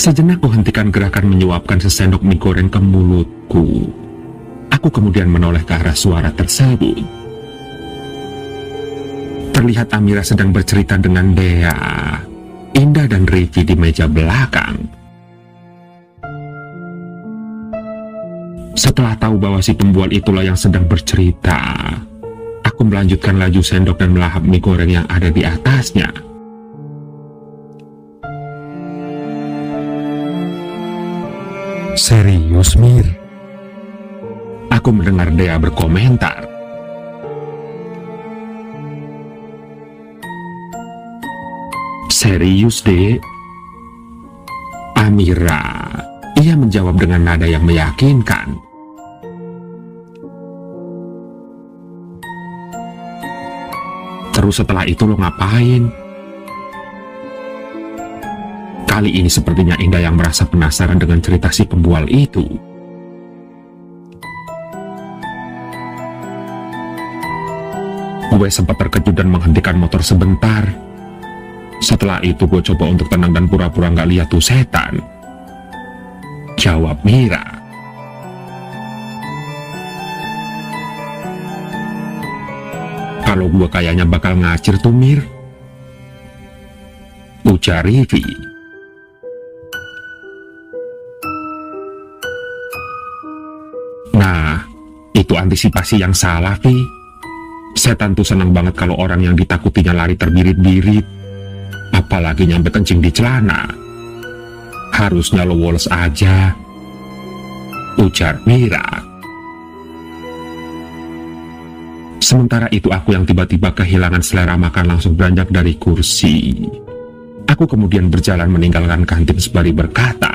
Sejenak kuhentikan gerakan menyuapkan sesendok mie goreng ke mulutku. Aku kemudian menoleh ke arah suara tersebut. Terlihat Amira sedang bercerita dengan Dea, Indah dan Rify di meja belakang. Setelah tahu bahwa si pembual itulah yang sedang bercerita, aku melanjutkan laju sendok dan melahap mie goreng yang ada di atasnya. Serius, Mir? Aku mendengar Dea berkomentar. Serius, Dek? Amira, ia menjawab dengan nada yang meyakinkan. Terus setelah itu lo ngapain? Kali ini sepertinya Indah yang merasa penasaran dengan cerita si pembual itu. Gue sempat terkejut dan menghentikan motor sebentar. Setelah itu gue coba untuk tenang dan pura-pura nggak lihat tuh setan. Jawab Mira. Kalau gue kayaknya bakal ngacir tuh, Mir. Ujar Rify. Nah, itu antisipasi yang salah, Vi. Setan tuh senang banget kalau orang yang ditakutinya lari terbirit-birit. Apalagi nyampe kencing di celana. Harusnya lo woles aja. Ujar Mira. Sementara itu aku yang tiba-tiba kehilangan selera makan langsung beranjak dari kursi. Aku kemudian berjalan meninggalkan kantin sembari berkata,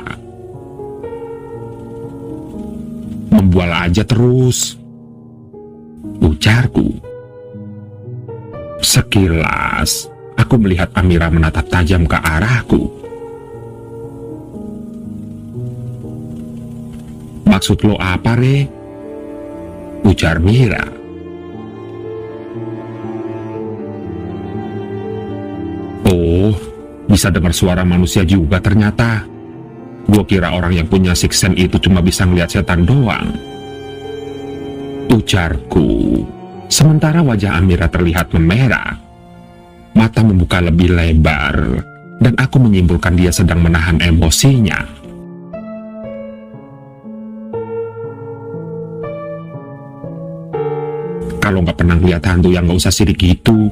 "Membual aja terus," ujarku. Sekilas, aku melihat Amira menatap tajam ke arahku. "Maksud lo apa, Re?" ujar Mira. "Oh, bisa dengar suara manusia juga ternyata. Gue kira orang yang punya sixth sense itu cuma bisa ngeliat setan doang," ujarku. Sementara wajah Amira terlihat memerah. Mata membuka lebih lebar, dan aku menyimpulkan dia sedang menahan emosinya. "Kalau nggak pernah lihat hantu yang nggak usah sirik gitu,"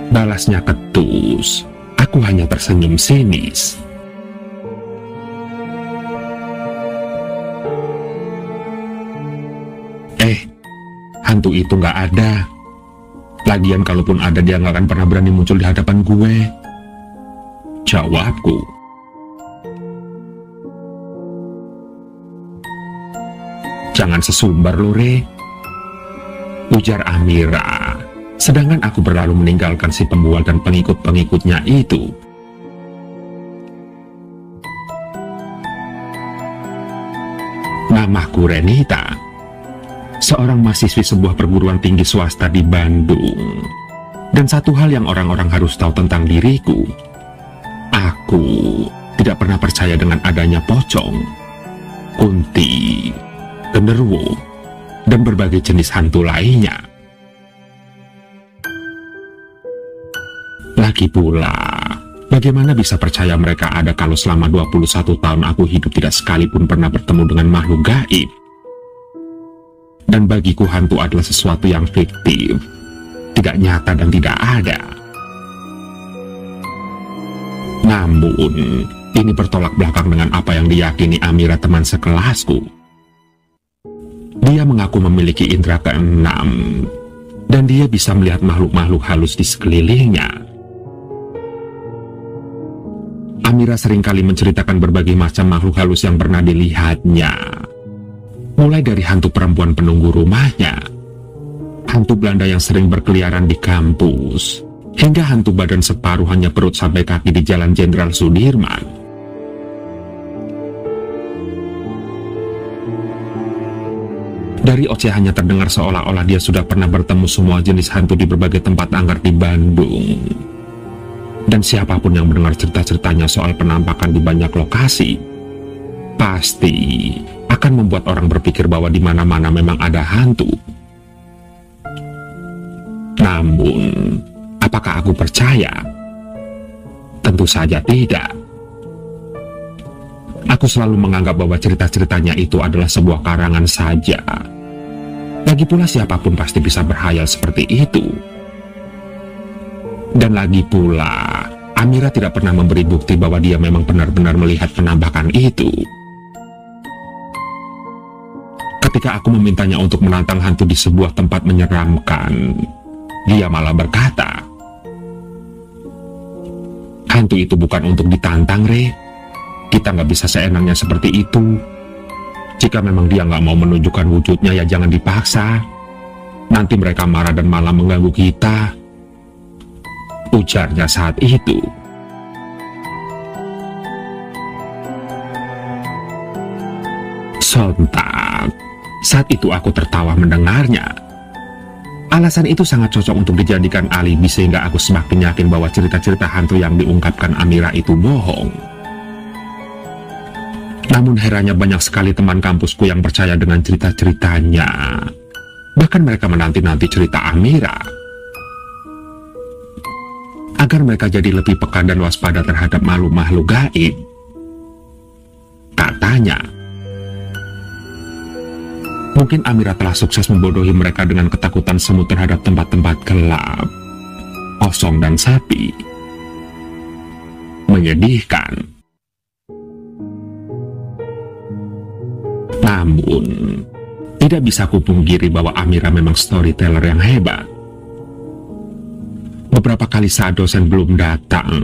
balasnya ketus. Aku hanya tersenyum sinis. Hantu itu nggak ada. Lagian kalaupun ada, dia nggak akan pernah berani muncul di hadapan gue, jawabku. "Jangan sesumbar lo, Re," ujar Amira. Sedangkan aku berlalu meninggalkan si pembual dan pengikut-pengikutnya itu. Namaku Renita, seorang mahasiswi sebuah perguruan tinggi swasta di Bandung. Dan satu hal yang orang-orang harus tahu tentang diriku, aku tidak pernah percaya dengan adanya pocong, kunti, genderuwo, dan berbagai jenis hantu lainnya. Lagi pula, bagaimana bisa percaya mereka ada kalau selama 21 tahun aku hidup tidak sekalipun pernah bertemu dengan makhluk gaib? Dan bagiku hantu adalah sesuatu yang fiktif, tidak nyata dan tidak ada. Namun, ini bertolak belakang dengan apa yang diyakini Amira, teman sekelasku. Dia mengaku memiliki indera keenam, dan dia bisa melihat makhluk-makhluk halus di sekelilingnya. Amira seringkali menceritakan berbagai macam makhluk halus yang pernah dilihatnya. Mulai dari hantu perempuan penunggu rumahnya, hantu Belanda yang sering berkeliaran di kampus, hingga hantu badan separuh hanya perut sampai kaki di Jalan Jenderal Sudirman. Dari ocehannya terdengar seolah-olah dia sudah pernah bertemu semua jenis hantu di berbagai tempat angker di Bandung. Dan siapapun yang mendengar cerita-ceritanya soal penampakan di banyak lokasi, pasti akan membuat orang berpikir bahwa di mana-mana memang ada hantu. Namun, apakah aku percaya? Tentu saja tidak. Aku selalu menganggap bahwa cerita-ceritanya itu adalah sebuah karangan saja. Lagi pula siapapun pasti bisa berhayal seperti itu. Dan lagi pula, Amira tidak pernah memberi bukti bahwa dia memang benar-benar melihat penampakan itu. Ketika aku memintanya untuk menantang hantu di sebuah tempat menyeramkan, dia malah berkata, "Hantu itu bukan untuk ditantang, Re. Kita nggak bisa seenaknya seperti itu. Jika memang dia nggak mau menunjukkan wujudnya, ya jangan dipaksa. Nanti mereka marah dan malah mengganggu kita," ujarnya saat itu. Sontak, saat itu aku tertawa mendengarnya. Alasan itu sangat cocok untuk dijadikan alibi sehingga aku semakin yakin bahwa cerita-cerita hantu yang diungkapkan Amira itu bohong. Namun herannya banyak sekali teman kampusku yang percaya dengan cerita-ceritanya. Bahkan mereka menanti-nanti cerita Amira, agar mereka jadi lebih peka dan waspada terhadap makhluk-makhluk gaib. Katanya, mungkin Amira telah sukses membodohi mereka dengan ketakutan semu terhadap tempat-tempat gelap, kosong dan sepi. Menyedihkan. Namun, tidak bisa kupungkiri bahwa Amira memang storyteller yang hebat. Beberapa kali saat dosen belum datang,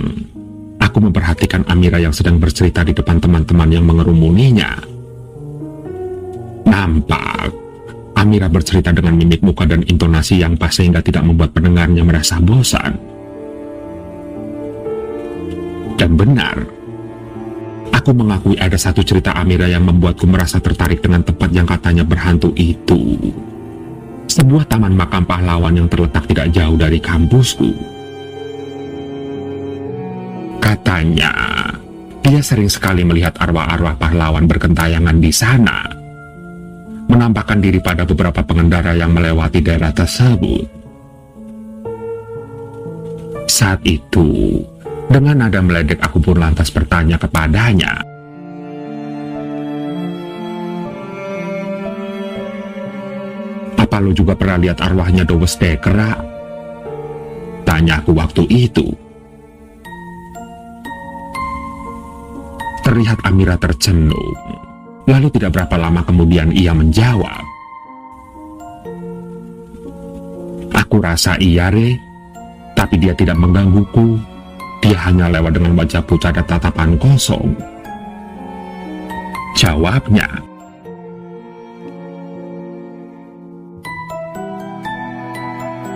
aku memperhatikan Amira yang sedang bercerita di depan teman-teman yang mengerumuninya. Nampak, Amira bercerita dengan mimik muka dan intonasi yang pas sehingga tidak membuat pendengarnya merasa bosan. Dan benar, aku mengakui ada satu cerita Amira yang membuatku merasa tertarik dengan tempat yang katanya berhantu itu. Sebuah taman makam pahlawan yang terletak tidak jauh dari kampusku. Katanya, dia sering sekali melihat arwah-arwah pahlawan bergentayangan di sana, menampakkan diri pada beberapa pengendara yang melewati daerah tersebut. Saat itu, dengan nada meledek aku pun lantas bertanya kepadanya, "Apa lo juga pernah lihat arwahnya Dowes Dekera?" Tanya aku waktu itu. Terlihat Amira tercenung. Lalu tidak berapa lama kemudian ia menjawab, "Aku rasa iya, Re. Tapi dia tidak menggangguku. Dia hanya lewat dengan wajah pucat dan tatapan kosong," jawabnya.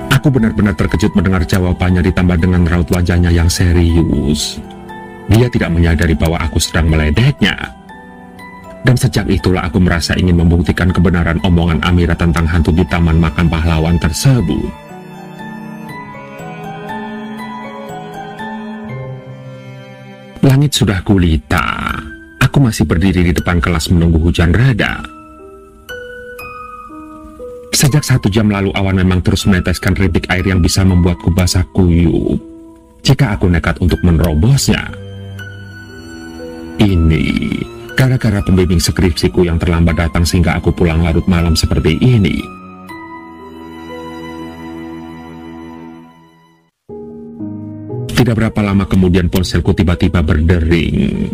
Aku benar-benar terkejut mendengar jawabannya ditambah dengan raut wajahnya yang serius. Dia tidak menyadari bahwa aku sedang meledeknya. Dan sejak itulah aku merasa ingin membuktikan kebenaran omongan Amira tentang hantu di taman makam pahlawan tersebut. Langit sudah gulita. Aku masih berdiri di depan kelas menunggu hujan reda. Sejak 1 jam lalu awan memang terus meneteskan rintik air yang bisa membuatku basah kuyup jika aku nekat untuk menerobosnya. Ini gara-gara pembimbing skripsiku yang terlambat datang sehingga aku pulang larut malam seperti ini. Tidak berapa lama kemudian ponselku tiba-tiba berdering.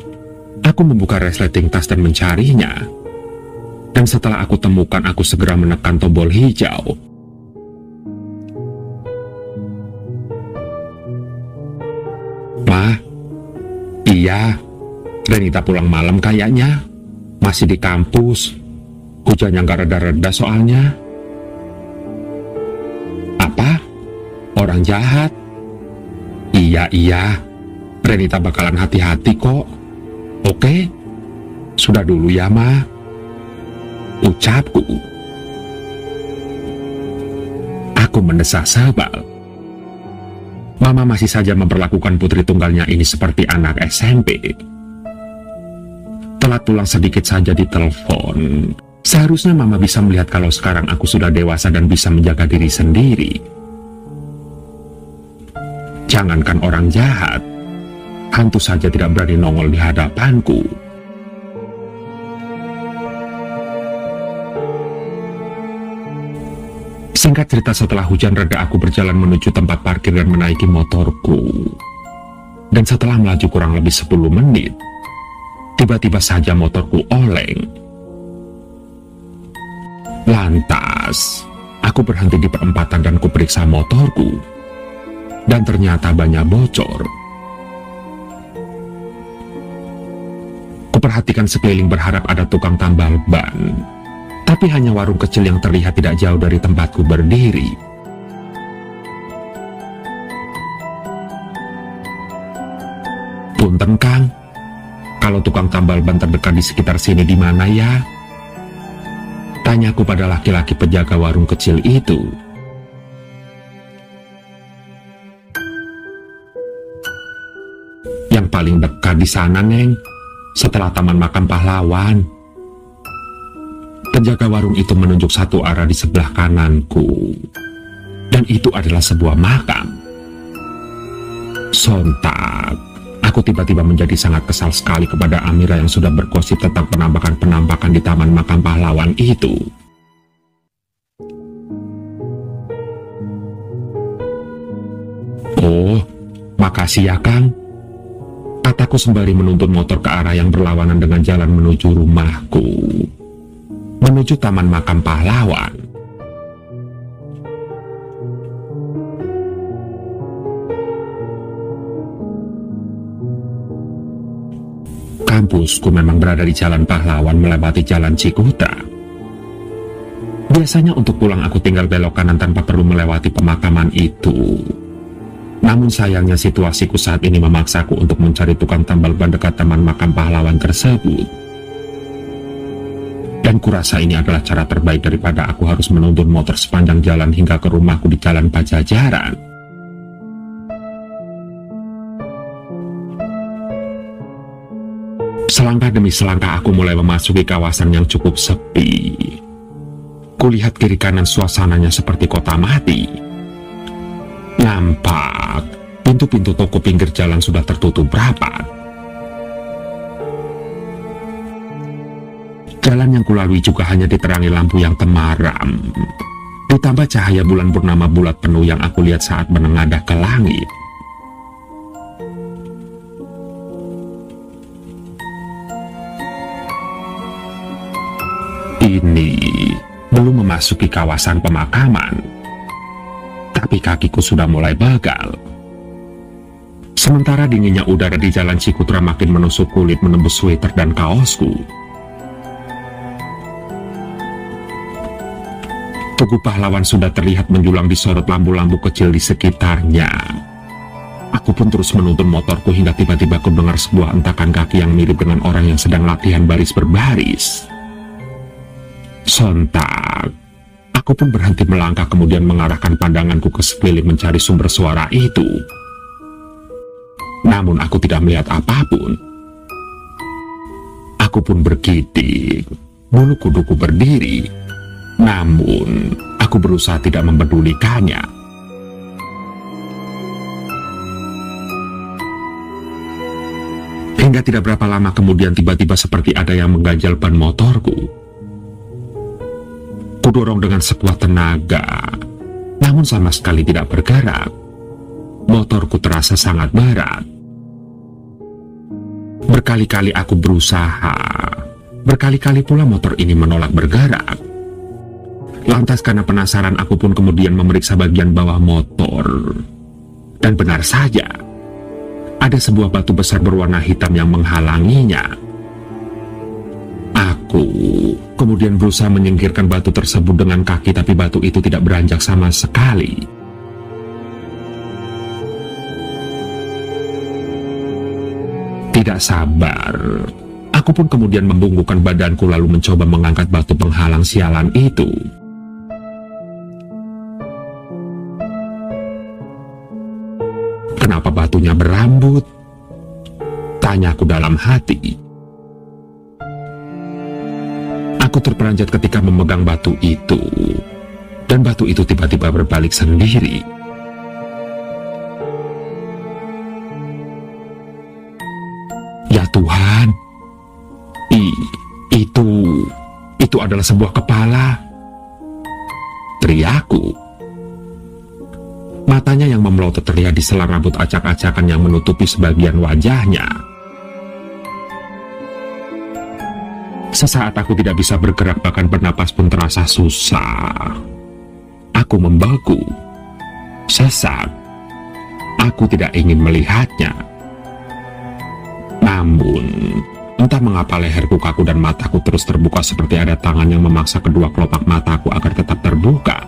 Aku membuka resleting tas dan mencarinya. Dan setelah aku temukan, aku segera menekan tombol hijau. "Ma, iya, Renita pulang malam kayaknya. Masih di kampus. Hujannya nggak reda-reda soalnya." "Apa? Orang jahat?" Iya, Renita bakalan hati-hati kok. Oke, sudah dulu ya, Ma," ucapku. Aku mendesah sebal. Mama masih saja memperlakukan putri tunggalnya ini seperti anak SMP. Telat pulang sedikit saja di telepon. Seharusnya Mama bisa melihat kalau sekarang aku sudah dewasa dan bisa menjaga diri sendiri. Jangankan orang jahat, hantu saja tidak berani nongol di hadapanku. Singkat cerita, setelah hujan reda aku berjalan menuju tempat parkir dan menaiki motorku. Dan setelah melaju kurang lebih 10 menit, tiba-tiba saja motorku oleng. Lantas, aku berhenti di perempatan dan kuperiksa motorku. Dan ternyata banyak bocor. Kuperhatikan sekeliling berharap ada tukang tambal ban. Tapi hanya warung kecil yang terlihat tidak jauh dari tempatku berdiri. Punten Kang, kalau tukang tambal ban terdekat di sekitar sini di mana ya? Tanyaku pada laki-laki penjaga warung kecil itu. Yang paling dekat di sana, Neng, setelah Taman Makam Pahlawan. Penjaga warung itu menunjuk satu arah di sebelah kananku. Dan itu adalah sebuah makam. Sontak, aku tiba-tiba menjadi sangat kesal sekali kepada Amira yang sudah bergosip tentang penampakan-penampakan di Taman Makam Pahlawan itu. Oh, makasih ya Kang, kataku sembari menuntun motor ke arah yang berlawanan dengan jalan menuju rumahku. Menuju Taman Makam Pahlawan. Kampusku memang berada di Jalan Pahlawan melewati Jalan Cikuta. Biasanya untuk pulang aku tinggal belok kanan tanpa perlu melewati pemakaman itu. Namun sayangnya situasiku saat ini memaksaku untuk mencari tukang tambal ban dekat Taman Makam Pahlawan tersebut. Dan kurasa ini adalah cara terbaik daripada aku harus menuntun motor sepanjang jalan hingga ke rumahku di Jalan Pajajaran. Selangkah demi selangkah aku mulai memasuki kawasan yang cukup sepi. Kulihat kiri kanan suasananya seperti kota mati. Nampak pintu-pintu toko pinggir jalan sudah tertutup rapat. Jalan yang kulalui juga hanya diterangi lampu yang temaram. Ditambah cahaya bulan purnama bulat penuh yang aku lihat saat menengadah ke langit. Ini belum memasuki kawasan pemakaman, tapi kakiku sudah mulai bagal. Sementara dinginnya udara di Jalan Cikutra makin menusuk kulit menembus sweater dan kaosku. Tugu Pahlawan sudah terlihat menjulang di sorot lampu-lampu kecil di sekitarnya. Aku pun terus menuntun motorku hingga tiba-tiba aku dengar sebuah hentakan kaki yang mirip dengan orang yang sedang latihan baris berbaris. Sontak, aku pun berhenti melangkah kemudian mengarahkan pandanganku ke sekeliling mencari sumber suara itu. Namun aku tidak melihat apapun. Aku pun bergidik, bulu kuduku berdiri. Namun, aku berusaha tidak mempedulikannya. Hingga tidak berapa lama kemudian tiba-tiba seperti ada yang mengganjal ban motorku. Kudorong dengan sekuat tenaga, namun sama sekali tidak bergerak. Motorku terasa sangat berat. Berkali-kali aku berusaha, berkali-kali pula motor ini menolak bergerak. Lantas karena penasaran aku pun kemudian memeriksa bagian bawah motor. Dan benar saja, ada sebuah batu besar berwarna hitam yang menghalanginya. Aku kemudian berusaha menyingkirkan batu tersebut dengan kaki, tapi batu itu tidak beranjak sama sekali. Tidak sabar, aku pun kemudian membungkukkan badanku lalu mencoba mengangkat batu penghalang sialan itu. batunya berambut? Tanyaku dalam hati. Aku terperanjat ketika memegang batu itu, dan batu itu tiba-tiba berbalik sendiri. Ya Tuhan, itu adalah sebuah kepala, teriakku. Matanya yang memelotot terlihat di sela rambut acak-acakan yang menutupi sebagian wajahnya. Sesaat aku tidak bisa bergerak, bahkan bernapas pun terasa susah. Aku membeku, sesak. Aku tidak ingin melihatnya. Namun, entah mengapa leherku kaku dan mataku terus terbuka seperti ada tangan yang memaksa kedua kelopak mataku agar tetap terbuka.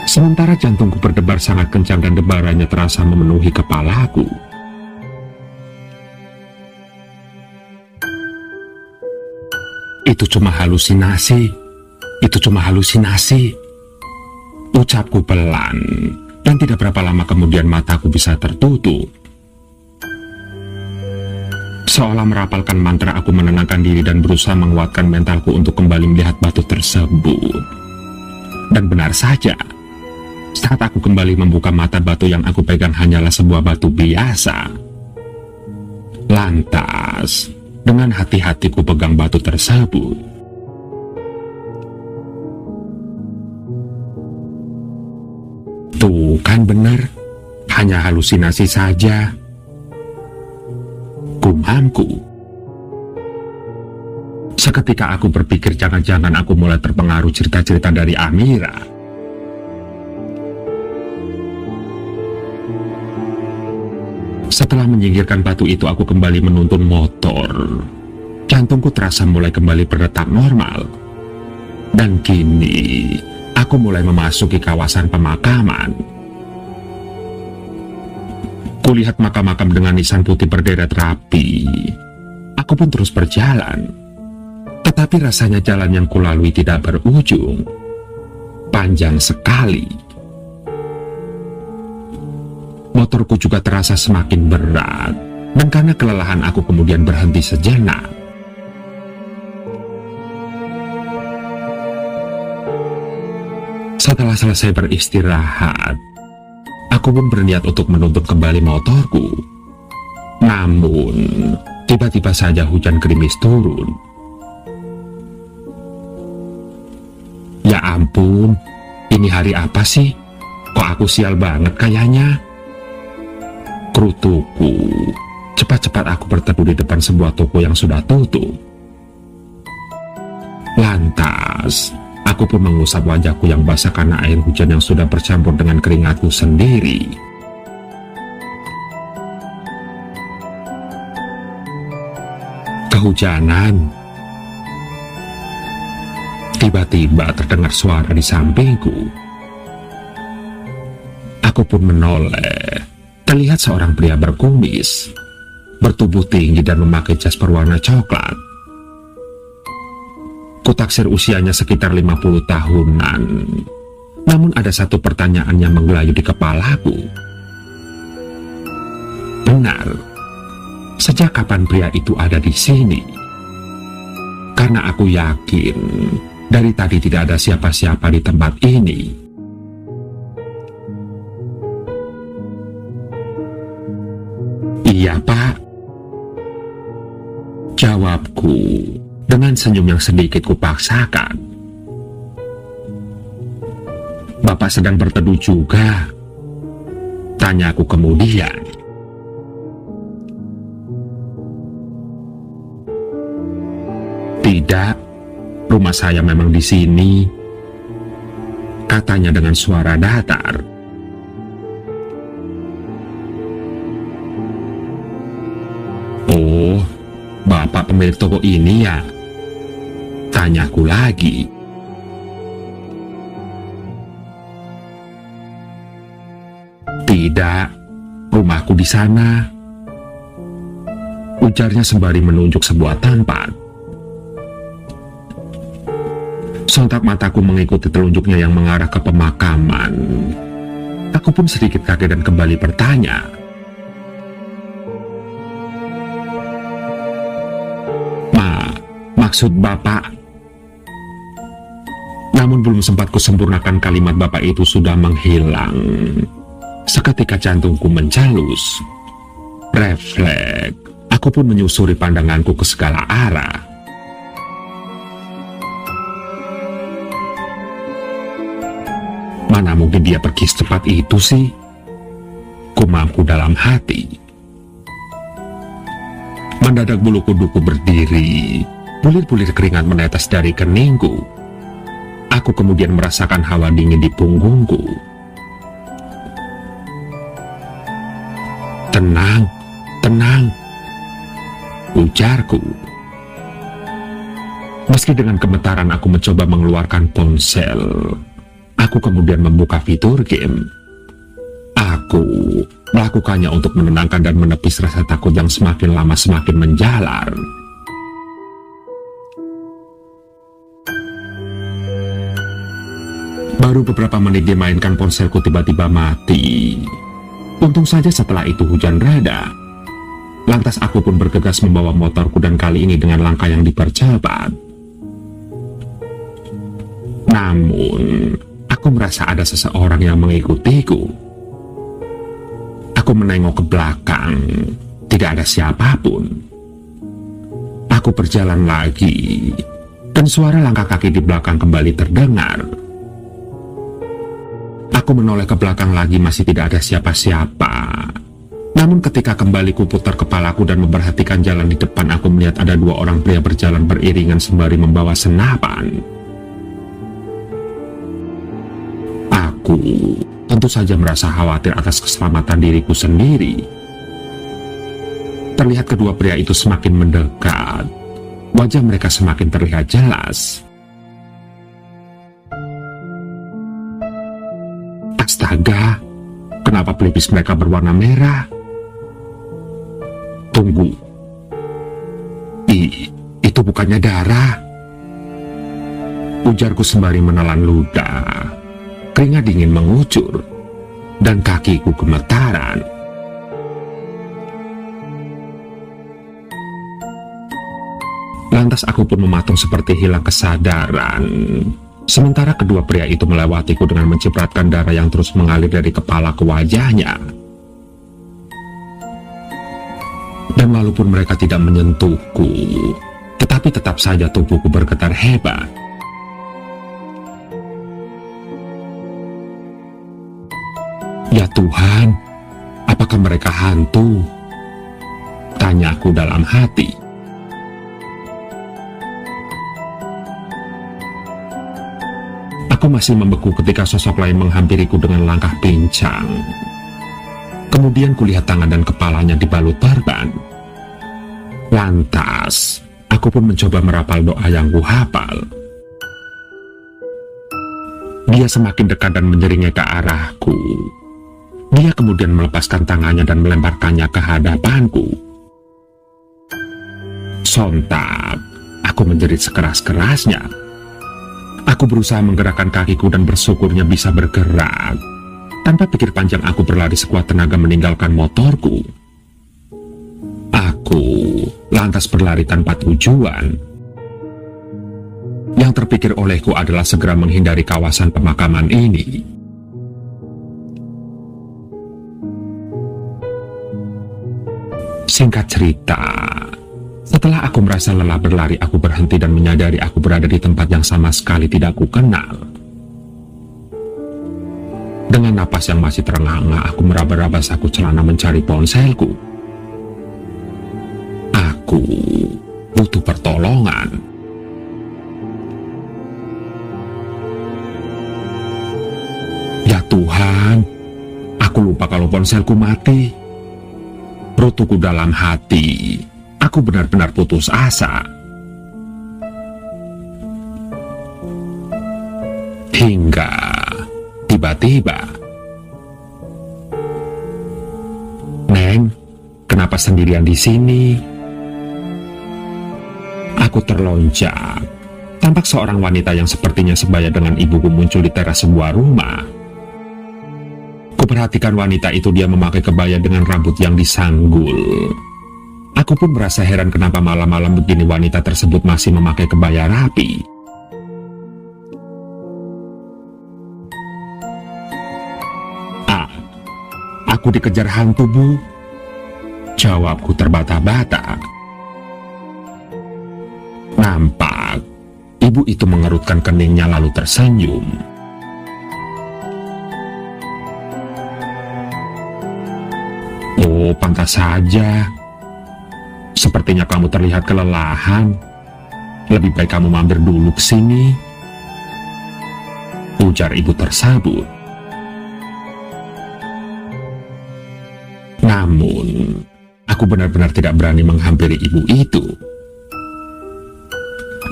Sementara jantungku berdebar sangat kencang dan debarannya terasa memenuhi kepalaku. Itu cuma halusinasi. Itu cuma halusinasi. Ucapku pelan, dan tidak berapa lama kemudian mataku bisa tertutup. Seolah merapalkan mantra, aku menenangkan diri dan berusaha menguatkan mentalku untuk kembali melihat batu tersebut. Dan benar saja, saat aku kembali membuka mata, batu yang aku pegang hanyalah sebuah batu biasa. Lantas, dengan hati-hati ku pegang batu tersebut. Tuh kan benar, hanya halusinasi saja, gumamku. Seketika aku berpikir jangan-jangan aku mulai terpengaruh cerita-cerita dari Amira. Setelah menyingkirkan batu itu, aku kembali menuntun motor. Jantungku terasa mulai kembali berdetak normal. Dan kini, aku mulai memasuki kawasan pemakaman. Kulihat makam-makam dengan nisan putih berderet rapi. Aku pun terus berjalan. Tetapi rasanya jalan yang kulalui tidak berujung. Panjang sekali. Motorku juga terasa semakin berat, dan karena kelelahan aku kemudian berhenti sejenak. Setelah selesai beristirahat, aku pun berniat untuk menuntun kembali motorku. Namun, tiba-tiba saja hujan gerimis turun. Ya ampun, ini hari apa sih? Kok aku sial banget kayaknya? Kerutuku. Cepat-cepat aku berteduh di depan sebuah toko yang sudah tutup. Lantas, aku pun mengusap wajahku yang basah karena air hujan yang sudah bercampur dengan keringatku sendiri. Kehujanan. Tiba-tiba terdengar suara di sampingku. Aku pun menoleh. Terlihat seorang pria berkumis, bertubuh tinggi dan memakai jas berwarna coklat. Kutaksir usianya sekitar 50 tahunan. Namun ada satu pertanyaan yang menggelayut di kepalaku. Benar, sejak kapan pria itu ada di sini? Karena aku yakin dari tadi tidak ada siapa-siapa di tempat ini. Iya, Pak. Jawabku dengan senyum yang sedikit kupaksakan. Bapak sedang berteduh juga? Tanyaku kemudian. Tidak, rumah saya memang di sini, katanya dengan suara datar. Oh, Bapak pemilik toko ini ya? Tanyaku lagi. Tidak, rumahku di sana, ujarnya sembari menunjuk sebuah tempat. Sontak mataku mengikuti telunjuknya yang mengarah ke pemakaman. Aku pun sedikit kaget dan kembali bertanya. Maksud Bapak? Namun belum sempat kusempurnakan kalimat Bapak itu sudah menghilang. Seketika jantungku mencalus. Refleks, aku pun menyusuri pandanganku ke segala arah. Mana mungkin dia pergi secepat itu sih? Kumamku dalam hati. Mendadak bulu kuduku berdiri. Bulir-bulir keringat menetes dari keningku. Aku kemudian merasakan hawa dingin di punggungku. Tenang, tenang, ujarku. Meski dengan gemetaran aku mencoba mengeluarkan ponsel, aku kemudian membuka fitur game. Aku melakukannya untuk menenangkan dan menepis rasa takut yang semakin lama semakin menjalar. Baru beberapa menit dimainkan ponselku tiba-tiba mati. Untung saja setelah itu hujan reda. Lantas aku pun bergegas membawa motorku dan kali ini dengan langkah yang dipercepat. Namun, aku merasa ada seseorang yang mengikutiku. Aku menengok ke belakang. Tidak ada siapapun. Aku berjalan lagi. Dan suara langkah kaki di belakang kembali terdengar. Aku menoleh ke belakang lagi, masih tidak ada siapa-siapa. Namun ketika kembali kuputar kepalaku dan memperhatikan jalan di depan, aku melihat ada dua orang pria berjalan beriringan sembari membawa senapan. Aku tentu saja merasa khawatir atas keselamatan diriku sendiri. Terlihat kedua pria itu semakin mendekat. Wajah mereka semakin terlihat jelas. Astaga, kenapa pelipis mereka berwarna merah? Tunggu, itu bukannya darah? Ujarku sembari menelan ludah. Keringat dingin mengucur, dan kakiku gemetaran. Lantas aku pun mematung seperti hilang kesadaran. Sementara kedua pria itu melewatiku dengan mencipratkan darah yang terus mengalir dari kepala ke wajahnya. Dan walaupun mereka tidak menyentuhku, tetapi tetap saja tubuhku bergetar hebat. Ya Tuhan, apakah mereka hantu? Tanyaku dalam hati. Aku masih membeku ketika sosok lain menghampiriku dengan langkah pincang. Kemudian kulihat tangan dan kepalanya dibalut perban. Lantas, aku pun mencoba merapal doa yang kuhafal. Dia semakin dekat dan menyeringai ke arahku. Dia kemudian melepaskan tangannya dan melemparkannya ke hadapanku. Sontak, aku menjerit sekeras-kerasnya. Aku berusaha menggerakkan kakiku dan bersyukurnya bisa bergerak. Tanpa pikir panjang aku berlari sekuat tenaga meninggalkan motorku. Aku lantas berlari tanpa tujuan. Yang terpikir olehku adalah segera menghindari kawasan pemakaman ini. Singkat cerita, setelah aku merasa lelah berlari, aku berhenti dan menyadari aku berada di tempat yang sama sekali tidak kukenal. Dengan napas yang masih terengah-engah, aku meraba-raba saku celana mencari ponselku. Aku butuh pertolongan. Ya Tuhan, aku lupa kalau ponselku mati. Rutuku dalam hati. Aku benar-benar putus asa. Hingga tiba-tiba, Neng, kenapa sendirian di sini? Aku terlonjak. Tampak seorang wanita yang sepertinya sebaya dengan ibuku muncul di teras sebuah rumah. perhatikan wanita itu, dia memakai kebaya dengan rambut yang disanggul. Aku pun merasa heran kenapa malam-malam begini wanita tersebut masih memakai kebaya rapi. Aku dikejar hantu, Bu. Jawabku terbata-bata. Nampak ibu itu mengerutkan keningnya lalu tersenyum. Oh, pantas saja. Sepertinya kamu terlihat kelelahan. Lebih baik kamu mampir dulu ke sini, ujar ibu tersebut. Namun, aku benar-benar tidak berani menghampiri ibu itu.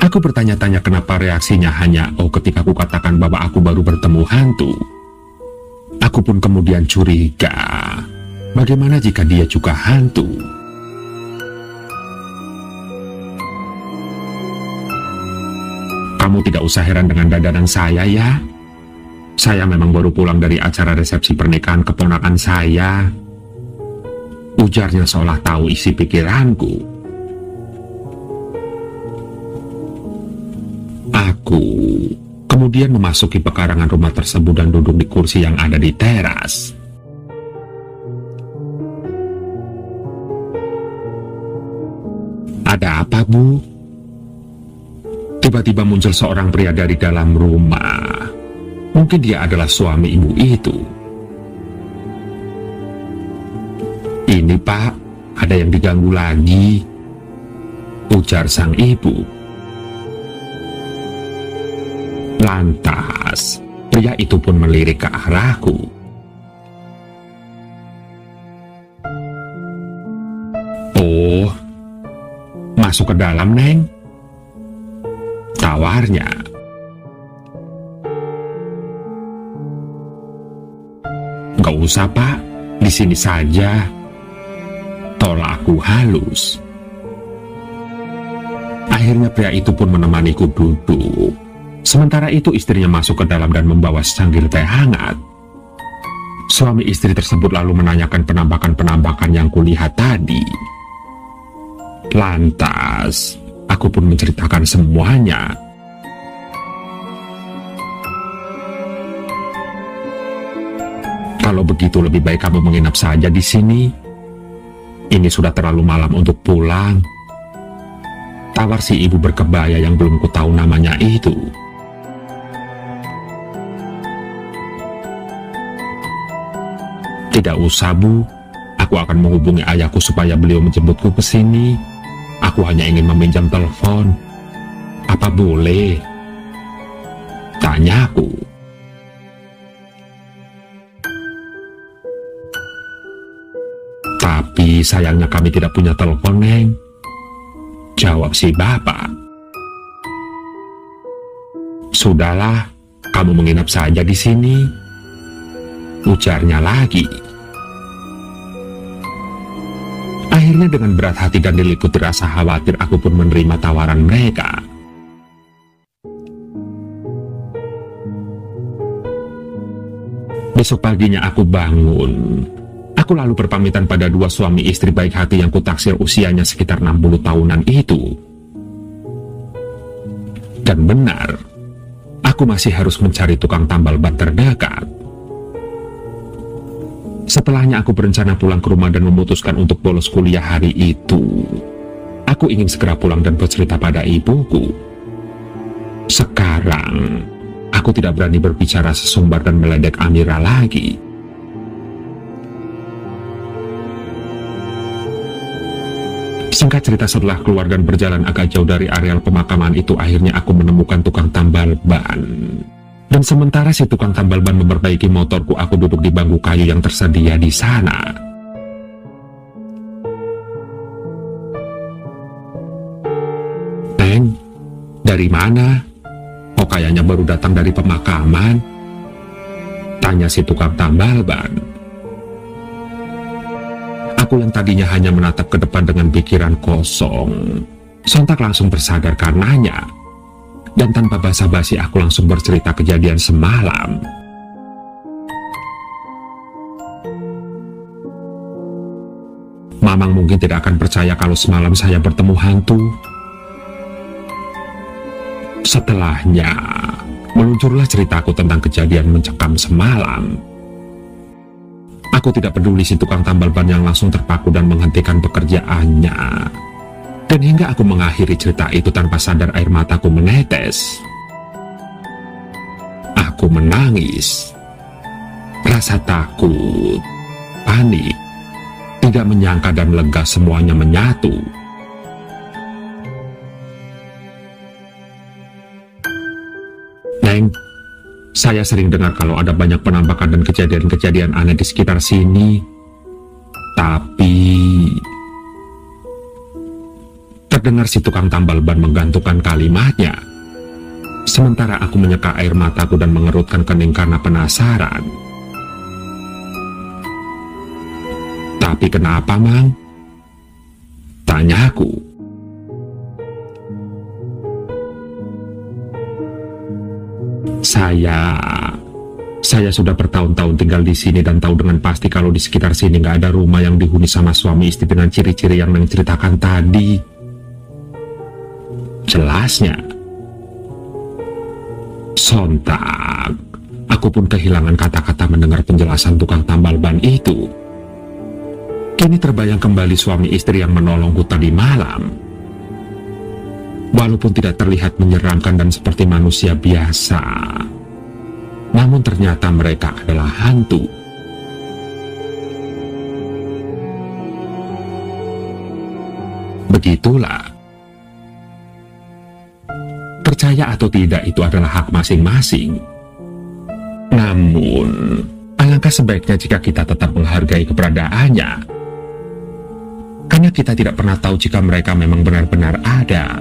Aku bertanya-tanya kenapa reaksinya hanya ketika aku katakan bahwa aku baru bertemu hantu. Aku pun kemudian curiga, bagaimana jika dia juga hantu? Kamu tidak usah heran dengan dandanan saya ya. Saya memang baru pulang dari acara resepsi pernikahan keponakan saya, ujarnya seolah tahu isi pikiranku. Aku kemudian memasuki pekarangan rumah tersebut dan duduk di kursi yang ada di teras. Ada apa, Bu? Tiba-tiba muncul seorang pria dari dalam rumah. Mungkin dia adalah suami ibu itu. Ini, Pak, ada yang diganggu lagi, ujar sang ibu. Lantas, pria itu pun melirik ke arahku. Oh, masuk ke dalam, Neng, tawarnya. Gak usah, Pak, di sini saja, tolakku halus. Akhirnya pria itu pun menemaniku duduk. Sementara itu istrinya masuk ke dalam dan membawa secangkir teh hangat. Suami istri tersebut lalu menanyakan penampakan-penampakan yang kulihat tadi. Lantas, aku pun menceritakan semuanya. Kalau begitu lebih baik kamu menginap saja di sini. Ini sudah terlalu malam untuk pulang, tawar si ibu berkebaya yang belum ku tahu namanya itu. Tidak usah, Bu. Aku akan menghubungi ayahku supaya beliau menjemputku ke sini. Aku hanya ingin meminjam telepon. Apa boleh? Tanyaku. Tapi sayangnya kami tidak punya telepon, Neng, jawab si bapak. Sudahlah, kamu menginap saja di sini, ujarnya lagi. Akhirnya dengan berat hati dan diliputi rasa khawatir, aku pun menerima tawaran mereka. Besok paginya aku bangun. Aku lalu berpamitan pada dua suami istri baik hati yang kutaksir usianya sekitar 60 tahunan itu. Dan benar, aku masih harus mencari tukang tambal ban terdekat. Setelahnya aku berencana pulang ke rumah dan memutuskan untuk bolos kuliah hari itu. Aku ingin segera pulang dan bercerita pada ibuku. Sekarang, aku tidak berani berbicara sesumbar dan meledek Amira lagi. Singkat cerita, setelah keluar dan berjalan agak jauh dari areal pemakaman itu, akhirnya aku menemukan tukang tambal ban. Dan sementara si tukang tambal ban memperbaiki motorku, aku duduk di bangku kayu yang tersedia di sana. Neng, dari mana? Oh, kayaknya baru datang dari pemakaman, tanya si tukang tambal ban. Aku yang tadinya hanya menatap ke depan dengan pikiran kosong, sontak langsung tersadar karenanya. Dan tanpa basa-basi aku langsung bercerita kejadian semalam. Mamang mungkin tidak akan percaya kalau semalam saya bertemu hantu. Setelahnya, meluncurlah ceritaku tentang kejadian mencekam semalam. Aku tidak peduli si tukang tambal ban yang langsung terpaku dan menghentikan pekerjaannya. Dan hingga aku mengakhiri cerita itu tanpa sadar air mataku menetes. Aku menangis. Rasa takut, panik, tidak menyangka dan lega semuanya menyatu. Neng, saya sering dengar kalau ada banyak penampakan dan kejadian-kejadian aneh di sekitar sini. Tapi terdengar si tukang tambal ban menggantungkan kalimatnya. Sementara aku menyeka air mataku dan mengerutkan kening karena penasaran. Tapi kenapa, Mang? Tanyaku. Saya sudah bertahun-tahun tinggal di sini dan tahu dengan pasti kalau di sekitar sini nggak ada rumah yang dihuni sama suami istri dengan ciri-ciri yang Neng ceritakan tadi. Jelasnya. Sontak, aku pun kehilangan kata-kata mendengar penjelasan tukang tambal ban itu. Kini terbayang kembali suami istri yang menolongku tadi malam. Walaupun tidak terlihat menyeramkan dan seperti manusia biasa, namun ternyata mereka adalah hantu. Begitulah. Percaya atau tidak itu adalah hak masing-masing. Namun, alangkah sebaiknya jika kita tetap menghargai keberadaannya. Karena kita tidak pernah tahu jika mereka memang benar-benar ada